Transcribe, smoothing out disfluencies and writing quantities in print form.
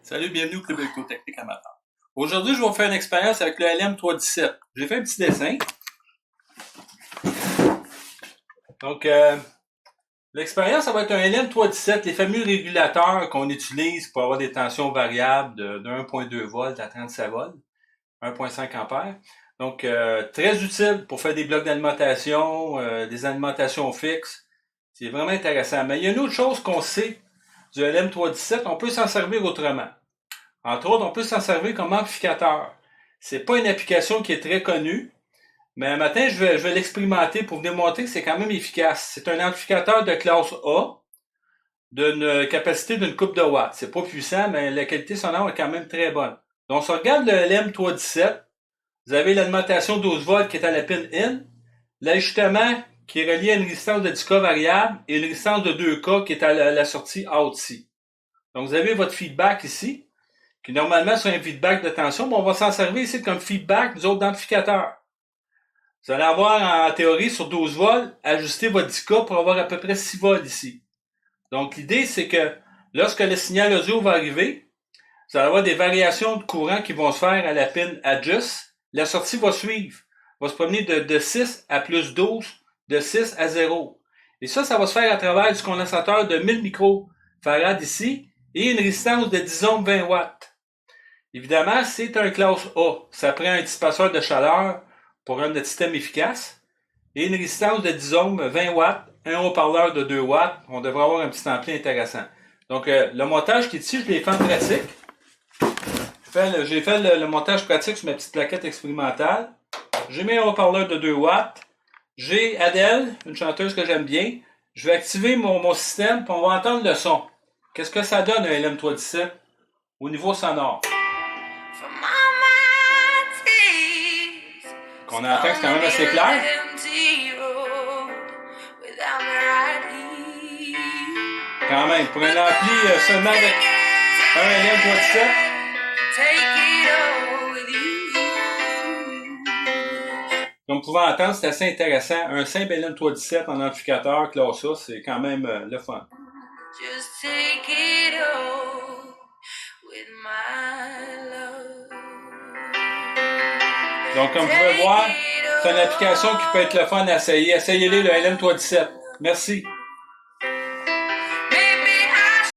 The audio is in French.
Salut, bienvenue au Club électrotechnique amateur. Aujourd'hui, je vais vous faire une expérience avec le LM317. J'ai fait un petit dessin. Donc, l'expérience, ça va être un LM317, les fameux régulateurs qu'on utilise pour avoir des tensions variables de 1.2 volts à 37 volts, 1.5 ampères. Donc, très utile pour faire des blocs d'alimentation, des alimentations fixes. C'est vraiment intéressant. Mais il y a une autre chose qu'on sait du LM317, on peut s'en servir autrement. Entre autres, on peut s'en servir comme amplificateur. C'est pas une application qui est très connue, mais un matin, je vais l'expérimenter pour vous démontrer que c'est quand même efficace. C'est un amplificateur de classe A, d'une capacité d'une coupe de watts. C'est pas puissant, mais la qualité sonore est quand même très bonne. Donc, si on regarde le LM317, vous avez l'alimentation 12 volts qui est à la pin in, l'ajustement qui est relié à une résistance de 10K variable et une résistance de 2K qui est à la sortie out ici. Donc, vous avez votre feedback ici, qui normalement c'est un feedback de tension, mais on va s'en servir ici comme feedback des autres amplificateurs. Vous allez avoir en théorie sur 12 volts, ajuster votre 10K pour avoir à peu près 6 volts ici. Donc l'idée c'est que lorsque le signal audio va arriver, vous allez avoir des variations de courant qui vont se faire à la pin adjust. La sortie va suivre, va se promener de 6 à plus 12, de 6 à 0. Et ça va se faire à travers du condensateur de 1000 microfarads ici et une résistance de 10 ohms 20 watts. Évidemment, c'est un classe A. Ça prend un dissipateur de chaleur pour rendre notre système efficace. Et une résistance de 10 ohms, 20 watts, un haut-parleur de 2 watts. On devrait avoir un petit ampli intéressant. Donc, le montage qui est ici, je l'ai fait en pratique. J'ai fait le montage pratique sur ma petite plaquette expérimentale. J'ai mis un haut-parleur de 2 watts. J'ai Adèle, une chanteuse que j'aime bien. Je vais activer mon système pour on va entendre le son. Qu'est-ce que ça donne un LM317 au niveau sonore? Qu'on entend que c'est quand même assez clair. Quand même, pour un ampli seulement avec un LM317. Comme vous pouvez entendre, c'est assez intéressant. Un simple LM317 en amplificateur classe A, c'est quand même le fun. Just take it all with my love. Donc, comme vous pouvez voir, c'est une application qui peut être le fun à essayer. Essayez-les, le LM317. Merci.